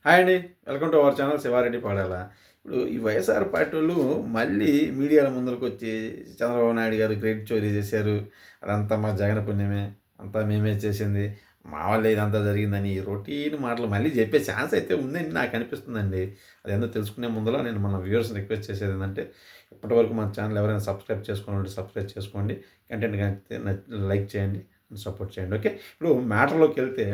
Hi అండి. Welcome to our channel Shiva Reddy Padala. ఇప్పుడు ఈ వైఎస్ఆర్ పార్టోళ్ళు మళ్ళీ మీడియాల ముందలకొచ్చి చంద్రబాబు నాయుడు గారు క్రెడిట్ చోరీ చేశారు. అదంతా మా జగన్ పుణ్యమే. అంతా మేమే చేసింది. మా వల్లే ఇదంతా జరిగిందని రొటీన్ మాటలు మళ్ళీ చెప్పే ఛాన్స్ అయితే ఉందని నాకు అనిపిస్తుందండి. అదేందో తెలుసుకునే ముందల నేను మన వ్యూవర్స్‌ని రిక్వెస్ట్ చేసేది ఏందంటే, ఇప్పటివరకు మన ఛానల్ ఎవరైనా సబ్స్క్రైబ్ చేసుకోనుంటే సబ్స్క్రైబ్ చేసుకోండి. కంటెంట్ నచ్చితే లైక్ చేయండి. సపోర్ట్ చేయండి. ఓకే. ఇప్పుడు మ్యాటర్‌లోకెళ్తే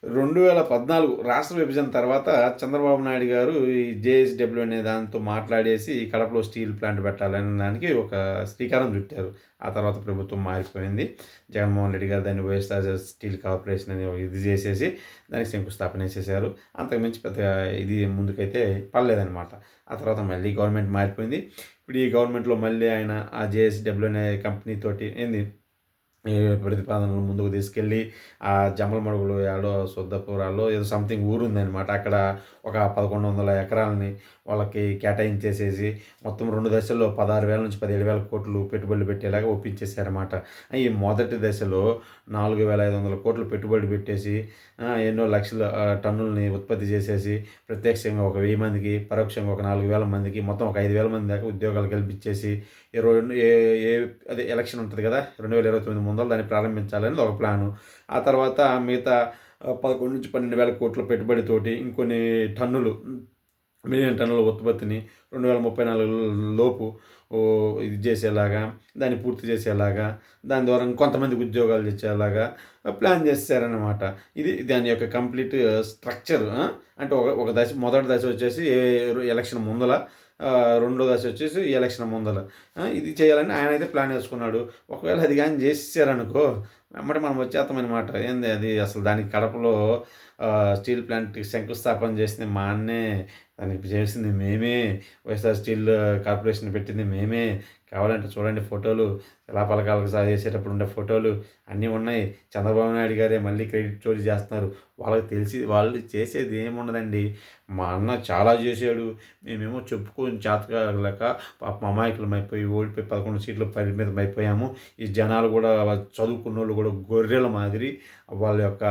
2014 రాష్ట్ర విభజన తర్వాత చంద్రబాబు నాయుడు గారు ఈ జేఎస్‌డబ్ల్యూ అనే దాంతో మాట్లాడేసి కడపలో స్టీల్ ప్లాంట్ పెట్టాలనే దానికి ఒక శ్రీకారం చుట్టారు. ఆ తర్వాత ప్రభుత్వం మారిపోయింది. జగన్మోహన్ రెడ్డి గారు దాన్ని వైఎస్ఆర్ స్టీల్ కార్పొరేషన్ అని ఇది చేసేసి దానికి శంకుస్థాపన చేసేసారు. అంతకుమించి పెద్దగా ఇది ముందుకైతే పడలేదనమాట. ఆ తర్వాత మళ్ళీ గవర్నమెంట్ మారిపోయింది. ఇప్పుడు ఈ గవర్నమెంట్‌లో మళ్ళీ ఆయన ఆ జేఎస్‌డబ్ల్యూ అనే కంపెనీ తోటి ఈ ప్రతిపాదనలు ముందుకు తీసుకెళ్ళి ఆ జమ్మలమడుగులో యాడో సుద్దపురాలో ఏదో సంథింగ్ ఊరుందనమాట. అక్కడ ఒక 1100 ఎకరాలని వాళ్ళకి కేటాయించేసేసి మొత్తం 2 దశల్లో 16,000 నుంచి 17,000 కోట్లు పెట్టుబడులు పెట్టేలాగా ఒప్పించేశారన్నమాట. ఈ మొదటి దశలో 4,500 కోట్లు పెట్టుబడి పెట్టేసి ఎన్నో లక్షల టన్నులని ఉత్పత్తి చేసేసి ప్రత్యక్షంగా ఒక 1000 మందికి, పరోక్షంగా ఒక 4,000 మందికి, మొత్తం ఒక 5,000 మంది దాకా ఉద్యోగాలు కల్పించేసి ఏ ఏ అదే ఎలక్షన్ ఉంటుంది కదా 2029 ముందర దాన్ని ప్రారంభించాలని ఒక ప్లాను. ఆ తర్వాత మిగతా 11,000-12,000 కోట్ల పెట్టుబడితోటి ఇంకొన్ని టన్నులు మిలియన్ టన్నుల ఉత్పత్తిని 2034 లోపు ఇది చేసేలాగా, దాన్ని పూర్తి చేసేలాగా, దాని ద్వారా కొంతమందికి ఉద్యోగాలు తెచ్చేలాగా ప్లాన్ చేశారన్నమాట. ఇది దాని యొక్క కంప్లీట్ స్ట్రక్చర్. అంటే ఒక దశ, మొదటి దశ వచ్చేసి ఎలక్షన్ ముందల, రెండో దశ వచ్చేసి ఎలక్షన్ ముందల ఇది చేయాలని ఆయనైతే ప్లాన్ వేసుకున్నాడు. ఒకవేళ అది కానీ చేసేసారనుకో వెంబడి మనం వచ్చేస్తామన్నమాట. ఏంది అది అసలు దానికి కడపలో స్టీల్ ప్లాంట్‌కి శంకుస్థాపన చేసింది మా అన్నే. దానికి చేసింది మేమే. వైఎస్ఆర్ స్టీల్ కార్పొరేషన్ పెట్టింది మేమే. కావాలంటే చూడండి ఫోటోలు, శిలాఫలకాలకు చేసేటప్పుడు ఉండే ఫోటోలు అన్నీ ఉన్నాయి. చంద్రబాబు నాయుడు గారే మళ్ళీ క్రెడిట్ చోరీ చేస్తున్నారు. వాళ్ళకి తెలిసి వాళ్ళు చేసేది ఏముండదండి. మా అన్న చాలా చేశాడు. మేమేమో చెప్పుకొని చేతకాలేక పాపం అమాయకులమైపోయి ఓడిపోయి 11 సీట్లు పరిమితమైపోయాము. ఈ జనాలు కూడా చదువుకున్నోళ్ళు కూడా గొర్రెల మాదిరి వాళ్ళ యొక్క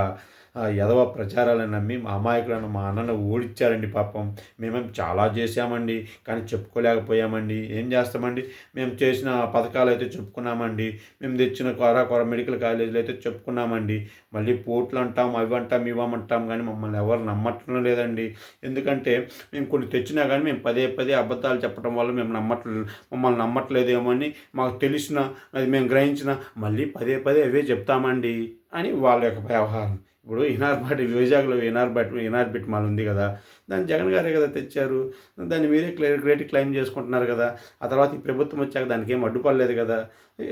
ఎదవ ప్రచారాలను నమ్మి మా అమాయకులను మా అన్నను ఓడించారండి పాపం. మేమేం చాలా చేశామండి. కానీ చెప్పుకోలేకపోయామండి. ఏం చేస్తామండి? మేము చేసిన పథకాలైతే చెప్పుకున్నామండి. మేము తెచ్చిన కొర మెడికల్ కాలేజీలు అయితే చెప్పుకున్నామండి. మళ్ళీ పోర్టులు అంటాం, అవి అంటాం, ఇవ్వమంటాం కానీ మమ్మల్ని ఎవరు నమ్మటం లేదండి. ఎందుకంటే మేము కొన్ని తెచ్చినా కానీ మేము పదే పదే అబద్ధాలు చెప్పడం వల్ల మమ్మల్ని నమ్మట్లేదేమో అని మాకు తెలిసిన, అది మేము గ్రహించిన మళ్ళీ పదే పదే అవే చెప్తామండి అని వాళ్ళ యొక్క వ్యవహారం. ఇప్పుడు వైజాగ్‌లో ఇనార్బిట్ మాల్ ఉంది కదా! దాన్ని జగన్ గారే కదా తెచ్చారు. దాన్ని మీరే క్రెడిట్ క్లెయిమ్ చేసుకుంటున్నారు కదా! ఆ తర్వాత ఈ ప్రభుత్వం వచ్చాక దానికేం అడ్డుపడలేదు కదా!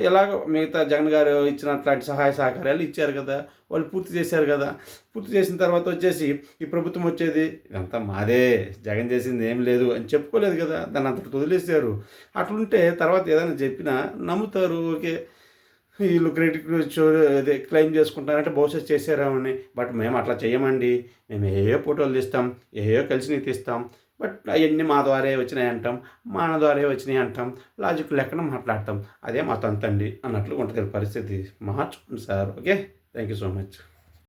ఎలాగో మిగతా జగన్ గారు ఇచ్చిన అట్లాంటి సహాయ సహకారాలు ఇచ్చారు కదా! వాళ్ళు పూర్తి చేశారు కదా! పూర్తి చేసిన తర్వాత వచ్చేసి ఈ ప్రభుత్వం వచ్చేది ఇదంతా మాదే, జగన్ చేసింది ఏం లేదు అని చెప్పుకోలేదు కదా! దాన్ని అంతటితో వదిలేసారు. అట్లుంటే తర్వాత ఏదైనా చెప్పినా నమ్ముతారు. ఓకే. వీళ్ళు క్రెడిట్ అదే క్లెయిమ్ చేసుకుంటారంటే భవిష్యత్తు చేశారేమని. బట్ మేము అట్లా చేయమండి. మేము ఏయో ఫోటోలు తీస్తాం, ఏయో కలిసినవి తీస్తాం. బట్ అవన్నీ మా ద్వారే వచ్చినాయి అంటాం. మన ద్వారే వచ్చినాయి అంటాం. లాజిక్ లెక్కన మాట్లాడతాం. అదే మా తంతండి అన్నట్లు ఉంటుంది పరిస్థితి. మార్చుకోండి sir. Okay. Thank you so much.